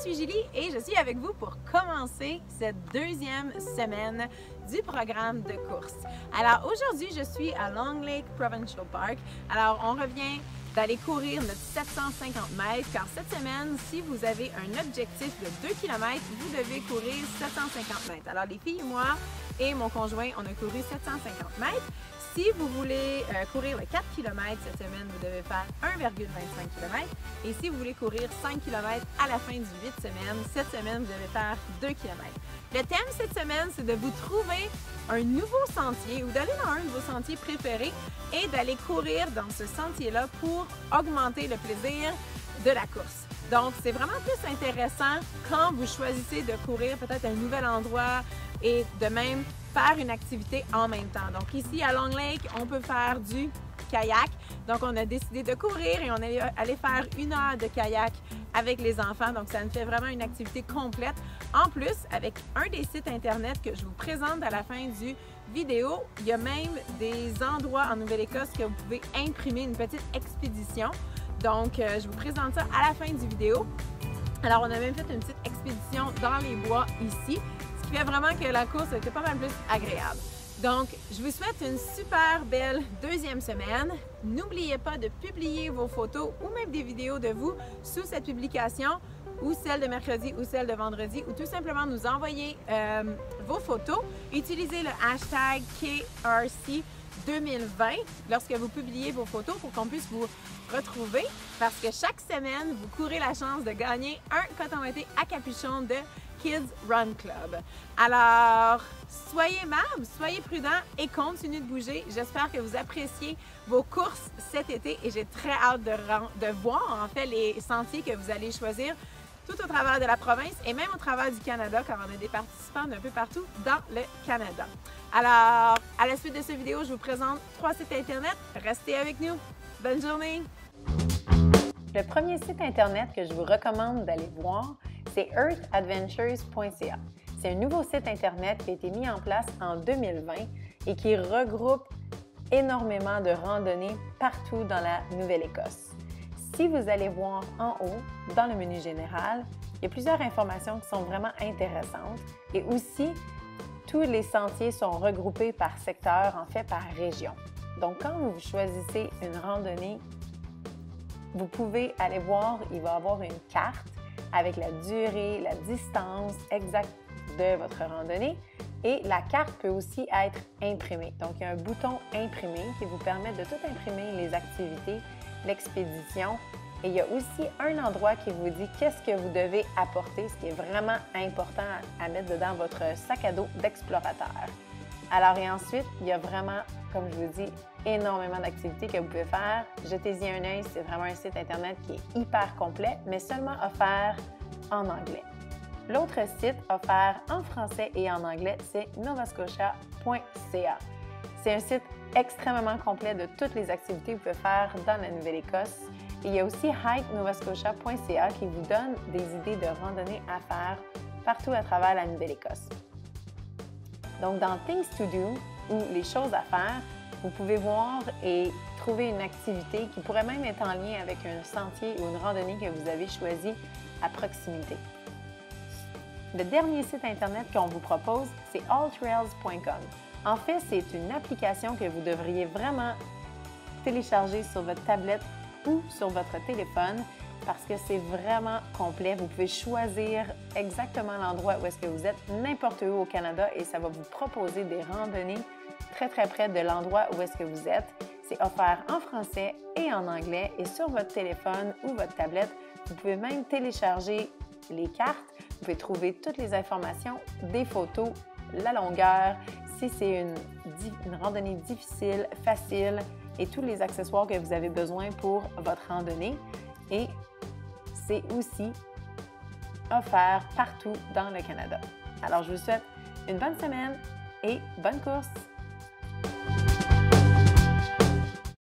suis Julie et je suis avec vous pour commencer cette deuxième semaine du programme de course. Alors aujourd'hui, je suis à Long Lake Provincial Park. Alors on revient d'aller courir notre 750 mètres car cette semaine, si vous avez un objectif de 2 km, vous devez courir 750 mètres. Alors les filles et moi et mon conjoint, on a couru 750 mètres. Si vous voulez courir le 4 km cette semaine, vous devez faire 1,25 km. Et si vous voulez courir 5 km à la fin du 8 semaines, cette semaine, vous devez faire 2 km. Le thème cette semaine, c'est de vous trouver un nouveau sentier ou d'aller dans un de vos sentiers préférés et d'aller courir dans ce sentier-là pour augmenter le plaisir de la course. Donc, c'est vraiment plus intéressant quand vous choisissez de courir peut-être à un nouvel endroit et de même faire une activité en même temps. Donc ici à Long Lake, on peut faire du kayak. Donc on a décidé de courir et on est allé faire 1 heure de kayak avec les enfants. Donc ça nous fait vraiment une activité complète. En plus, avec un des sites internet que je vous présente à la fin du vidéo, il y a même des endroits en Nouvelle-Écosse que vous pouvez imprimer une petite expédition. Donc je vous présente ça à la fin du vidéo. Alors on a même fait une petite expédition dans les bois ici. Ce qui fait vraiment que la course était pas mal plus agréable. Donc, je vous souhaite une super belle deuxième semaine. N'oubliez pas de publier vos photos ou même des vidéos de vous sous cette publication ou celle de mercredi ou celle de vendredi ou tout simplement nous envoyer vos photos. Utilisez le hashtag KRC 2020 lorsque vous publiez vos photos pour qu'on puisse vous retrouver parce que chaque semaine, vous courez la chance de gagner un coton-ouaté à capuchon de Kids Run Club. Alors, soyez aimables, soyez prudents et continuez de bouger. J'espère que vous appréciez vos courses cet été et j'ai très hâte de voir en fait les sentiers que vous allez choisir tout au travers de la province et même au travers du Canada car on a des participants d'un peu partout dans le Canada. Alors, à la suite de cette vidéo, je vous présente 3 sites internet. Restez avec nous. Bonne journée! Le premier site internet que je vous recommande d'aller voir, c'est earthadventures.ca. C'est un nouveau site internet qui a été mis en place en 2020 et qui regroupe énormément de randonnées partout dans la Nouvelle-Écosse. Si vous allez voir en haut, dans le menu général, il y a plusieurs informations qui sont vraiment intéressantes et aussi tous les sentiers sont regroupés par secteur, en fait par région. Donc quand vous choisissez une randonnée, vous pouvez aller voir, il va y avoir une carte avec la durée, la distance exacte de votre randonnée et la carte peut aussi être imprimée. Donc, il y a un bouton imprimer qui vous permet de tout imprimer, les activités, l'expédition. Et il y a aussi un endroit qui vous dit qu'est-ce que vous devez apporter, ce qui est vraiment important à mettre dedans votre sac à dos d'explorateur. Alors, et ensuite, il y a vraiment, comme je vous dis, énormément d'activités que vous pouvez faire. Jetez-y un œil, c'est vraiment un site internet qui est hyper complet, mais seulement offert en anglais. L'autre site offert en français et en anglais, c'est novascotia.ca. C'est un site extrêmement complet de toutes les activités que vous pouvez faire dans la Nouvelle-Écosse. Et il y a aussi hikenovascotia.ca qui vous donne des idées de randonnées à faire partout à travers la Nouvelle-Écosse. Donc, dans Things to Do, ou les choses à faire, vous pouvez voir et trouver une activité qui pourrait même être en lien avec un sentier ou une randonnée que vous avez choisi à proximité. Le dernier site internet qu'on vous propose, c'est alltrails.com. En fait, c'est une application que vous devriez vraiment télécharger sur votre tablette ou sur votre téléphone parce que c'est vraiment complet. Vous pouvez choisir exactement l'endroit où est-ce que vous êtes, n'importe où au Canada et ça va vous proposer des randonnées très près de l'endroit où est-ce que vous êtes. C'est offert en français et en anglais et sur votre téléphone ou votre tablette, vous pouvez même télécharger les cartes. Vous pouvez trouver toutes les informations, des photos, la longueur, si c'est une randonnée difficile, facile et tous les accessoires que vous avez besoin pour votre randonnée. Et c'est aussi offert partout dans le Canada. Alors, je vous souhaite une bonne semaine et bonne course!